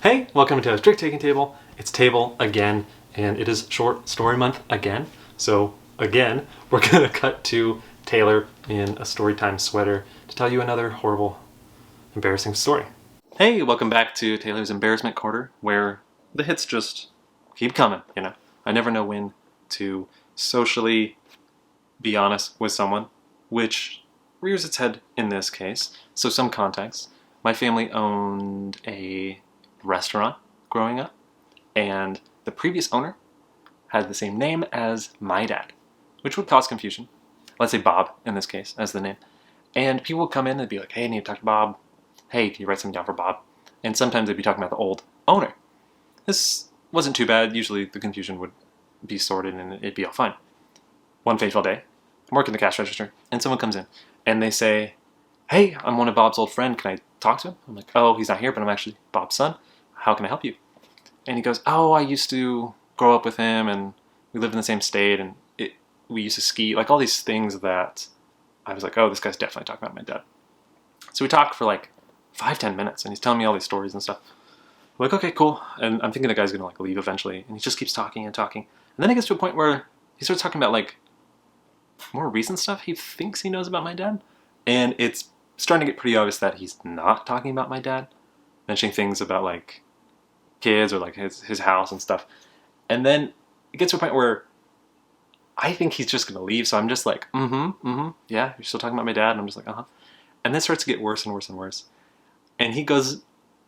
Hey, welcome to Trick Taking Table. It's Table again, and it is short story month again. So again, we're gonna cut to Taylor in a storytime sweater to tell you another horrible, embarrassing story. Hey, welcome back to Taylor's Embarrassment Corner, where the hits just keep coming, you know. I never know when to socially be honest with someone, which rears its head in this case. So some context. My family owned a restaurant growing up, and the previous owner had the same name as my dad, which would cause confusion. Let's say Bob in this case as the name. And people would come in and be like, hey, I need to talk to Bob. Hey, can you write something down for Bob? And sometimes they'd be talking about the old owner. This wasn't too bad. Usually the confusion would be sorted and it'd be all fine. One fateful day, I'm working the cash register, and someone comes in and they say, hey, I'm one of Bob's old friends. Can I talk to him? I'm like, oh, he's not here, but I'm actually Bob's son. How can I help you? And he goes, oh, I used to grow up with him, and we lived in the same state, and we used to ski, like all these things that I was like, oh, this guy's definitely talking about my dad. So we talked for like 5-10 minutes, and he's telling me all these stories and stuff. I'm like, okay, cool. And I'm thinking the guy's gonna like leave eventually, and he just keeps talking and talking. And then he gets to a point where he starts talking about like more recent stuff he thinks he knows about my dad. And it's starting to get pretty obvious that he's not talking about my dad, mentioning things about like kids or like his house and stuff. And then it gets to a point where I think he's just gonna leave, so I'm just like, yeah, you're still talking about my dad? And I'm just like, And then it starts to get worse and worse and worse. And he gets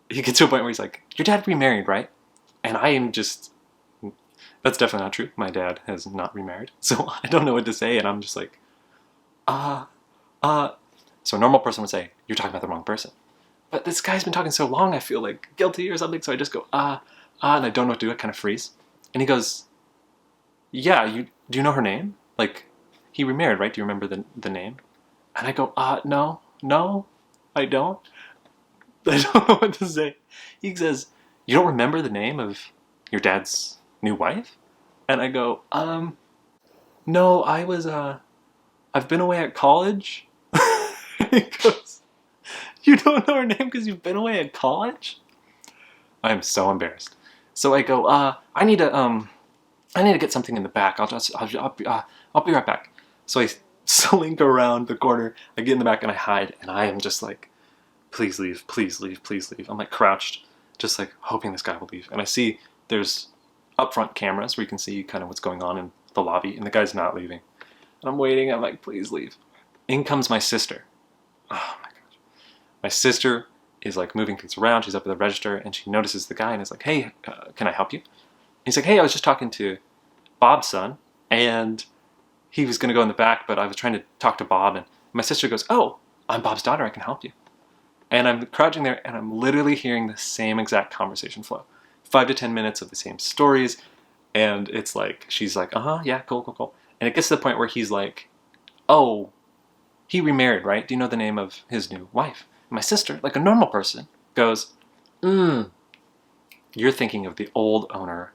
to a point where he's like, your dad remarried, right? And I am just, that's definitely not true. My dad has not remarried. So I don't know what to say, and I'm just like, So a normal person would say, you're talking about the wrong person. But this guy's been talking so long, I feel like guilty or something, so I just go, and I don't know what to do, I kind of freeze. And he goes, yeah, do you know her name? Like, he remarried, right? Do you remember the name? And I go, no, I don't. I don't know what to say. He says, you don't remember the name of your dad's new wife? And I go, no, I've been away at college. He goes, you don't know her name because you've been away at college? I am so embarrassed. So I go, I need to get something in the back. I'll be right back. So I slink around the corner. I get in the back and I hide, and I am just like, please leave, please leave, please leave. I'm like crouched, just like hoping this guy will leave. And I see there's upfront cameras where you can see kind of what's going on in the lobby, and the guy's not leaving. And I'm waiting. I'm like, please leave. In comes my sister. Oh my gosh. My sister is like moving things around. She's up at the register, and she notices the guy and is like, hey, can I help you? And he's like, hey, I was just talking to Bob's son, and he was going to go in the back, but I was trying to talk to Bob, and my sister goes, oh, I'm Bob's daughter, I can help you. And I'm crouching there, and I'm literally hearing the same exact conversation flow. 5 to 10 minutes of the same stories, and it's like, she's like, yeah, cool. And it gets to the point where he's like, oh, he remarried, right? Do you know the name of his new wife? And my sister, like a normal person, goes, you're thinking of the old owner,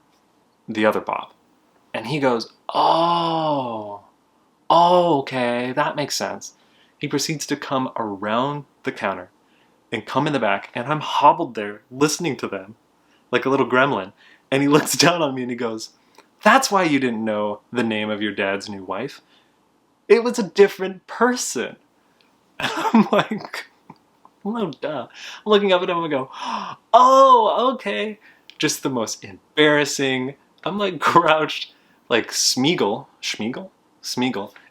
the other Bob. And he goes, oh, okay, that makes sense. He proceeds to come around the counter and come in the back, and I'm hobbled there listening to them like a little gremlin. And he looks down on me and he goes, that's why you didn't know the name of your dad's new wife. It was a different person. And I'm like, well, duh. I'm looking up at him and I go, oh, okay. Just the most embarrassing. I'm like crouched like Smeagol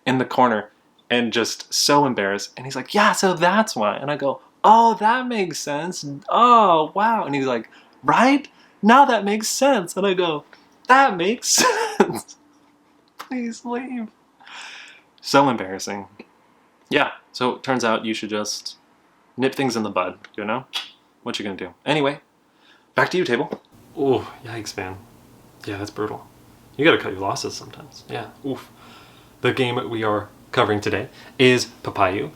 in the corner and just so embarrassed. And he's like, yeah, so that's why. And I go, oh, that makes sense. Oh, wow. And he's like, right? Now that makes sense. And I go, that makes sense. Please leave. So embarrassing. Yeah, so it turns out you should just nip things in the bud, you know? What you gonna do? Anyway, back to you, Table. Oh, yikes, man. Yeah, that's brutal. You gotta cut your losses sometimes. Yeah, oof. The game we are covering today is Papayoo.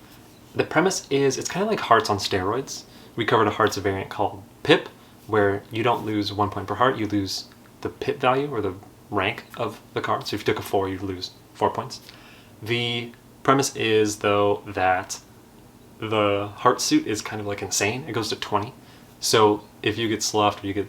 The premise is it's kind of like Hearts on steroids. We covered a Hearts variant called Pip, where you don't lose 1 point per heart, you lose the pip value or the rank of the card. So if you took a 4, you'd lose 4 points. The premise is, though, that the heart suit is kind of like insane. It goes to 20. So if you get sluffed, you could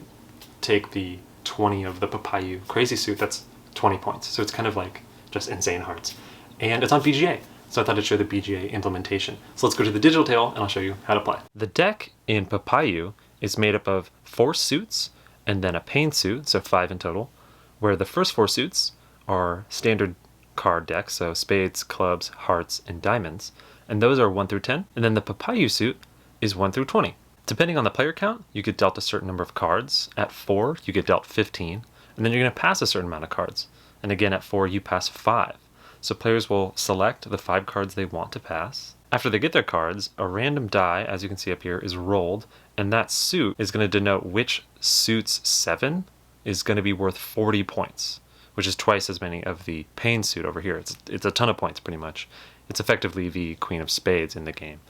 take the 20 of the Papayoo crazy suit, that's 20 points. So it's kind of like just insane hearts. And it's on BGA, so I thought I'd show the BGA implementation. So let's go to the digital table and I'll show you how to play. The deck in Papayoo is made up of 4 suits and then a pain suit, so 5 in total, where the first 4 suits are standard card decks, so spades, clubs, hearts, and diamonds, and those are 1 through 10, and then the Papayoo suit is 1 through 20. Depending on the player count, you get dealt a certain number of cards. At 4, you get dealt 15, and then you're going to pass a certain amount of cards. And again, at 4, you pass 5. So players will select the 5 cards they want to pass. After they get their cards, a random die, as you can see up here, is rolled, and that suit is going to denote which suit's 7 is going to be worth 40 points, which is twice as many of the pain suit over here. It's a ton of points, pretty much. It's effectively the Queen of Spades in the game.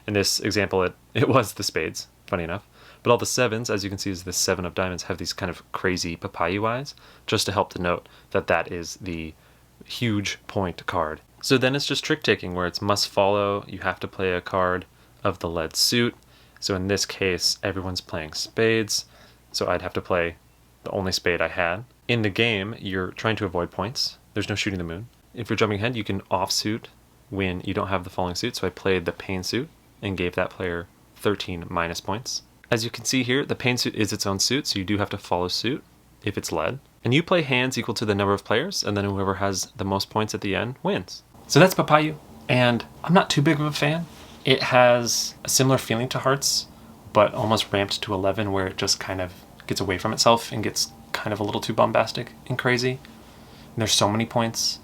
In this example, it was the spades, funny enough. But all the 7s, as you can see, is the 7 of diamonds, have these kind of crazy Papayoo eyes, just to help denote that that is the huge point card. So then it's just trick taking, where it's must follow. You have to play a card of the lead suit. So in this case, everyone's playing spades, so I'd have to play the only spade I had. In the game, you're trying to avoid points. There's no shooting the moon. If you're jumping ahead, you can offsuit when you don't have the falling suit. So I played the pain suit and gave that player 13 minus points. As you can see here, the pain suit is its own suit, so you do have to follow suit if it's led. And you play hands equal to the number of players, and then whoever has the most points at the end wins. So that's Papayoo, and I'm not too big of a fan. It has a similar feeling to Hearts, but almost ramped to 11, where it just kind of gets away from itself and gets kind of a little too bombastic and crazy. And there's so many points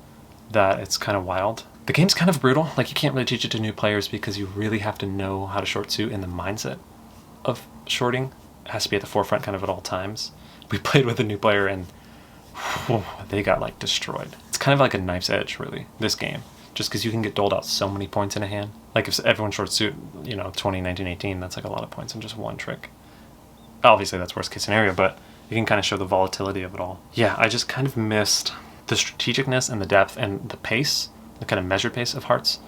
that it's kind of wild. The game's kind of brutal. Like, you can't really teach it to new players because you really have to know how to short suit, and the mindset of shorting has to be at the forefront kind of at all times. We played with a new player and they got like destroyed. It's kind of like a knife's edge, really, this game, just because you can get doled out so many points in a hand. Like if everyone short suit, 20, 19, 18, that's like a lot of points in just one trick. Obviously that's worst case scenario, but you can kind of show the volatility of it all. Yeah, I just kind of missed the strategicness and the depth and the pace, the kind of measured pace of Hearts.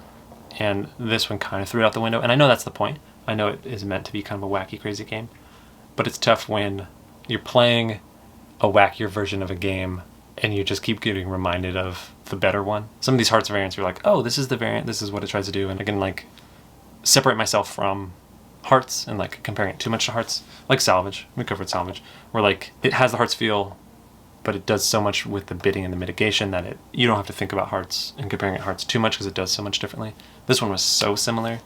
And this one kind of threw it out the window. And I know that's the point. I know it is meant to be kind of a wacky, crazy game, but it's tough when you're playing a wackier version of a game and you just keep getting reminded of the better one. Some of these Hearts variants, you're like, oh, this is the variant, this is what it tries to do, and I can like separate myself from Hearts and like comparing it too much to Hearts. Like Salvage, we covered Salvage, where like it has the Hearts feel, but it does so much with the bidding and the mitigation that you don't have to think about Hearts and comparing it to Hearts too much because it does so much differently. This one was so similar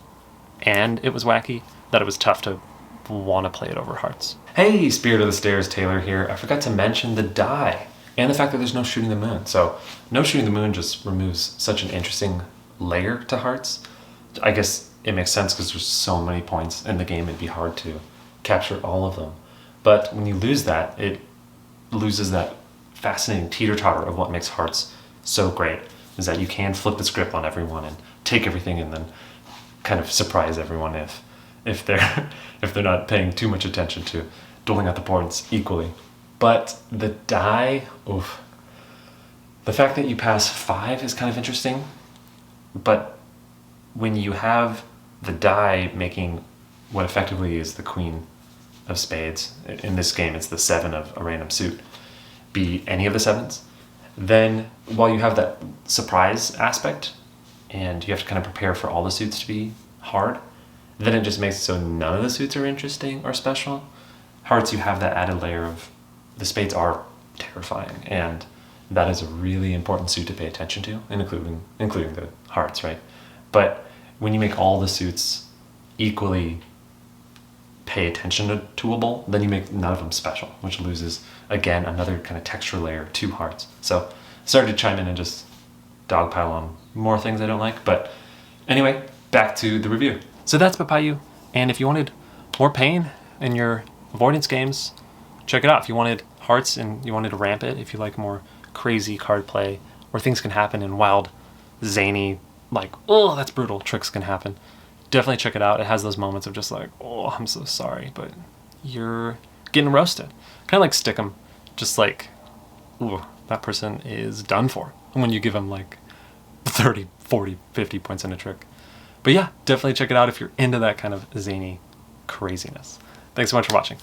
and it was wacky that it was tough to want to play it over Hearts. Hey, Spirit of the Stairs, Taylor here. I forgot to mention the die and the fact that there's no shooting the moon. So no shooting the moon just removes such an interesting layer to Hearts. I guess it makes sense because there's so many points in the game, it'd be hard to capture all of them. But when you lose that, it loses that fascinating teeter-totter of what makes Hearts so great, is that you can flip the script on everyone and take everything and then kind of surprise everyone if they're not paying too much attention to doling out the points equally. But the die, oof. The fact that you pass 5 is kind of interesting, but when you have the die making what effectively is the Queen of Spades, in this game it's the 7 of a random suit, be any of the 7s, then while you have that surprise aspect and you have to kind of prepare for all the suits to be hard, then it just makes it so none of the suits are interesting or special. Hearts, you have that added layer of the spades are terrifying, and that is a really important suit to pay attention to, including the Hearts, right? But when you make all the suits equally pay attention to-able, then you make none of them special, which loses, again, another kind of texture layer to Hearts. So sorry to chime in and just dogpile on more things I don't like, but anyway, back to the review. So that's Papayoo, and if you wanted more pain in your avoidance games, check it out. If you wanted Hearts and you wanted to ramp it, if you like more crazy card play where things can happen and wild, zany, like, oh, that's brutal, tricks can happen, definitely check it out. It has those moments of just like, oh, I'm so sorry, but you're getting roasted. Kind of like Stick'em, just like, ooh, that person is done for. And when you give them like 30, 40, 50 points in a trick. But yeah, definitely check it out if you're into that kind of zany craziness. Thanks so much for watching.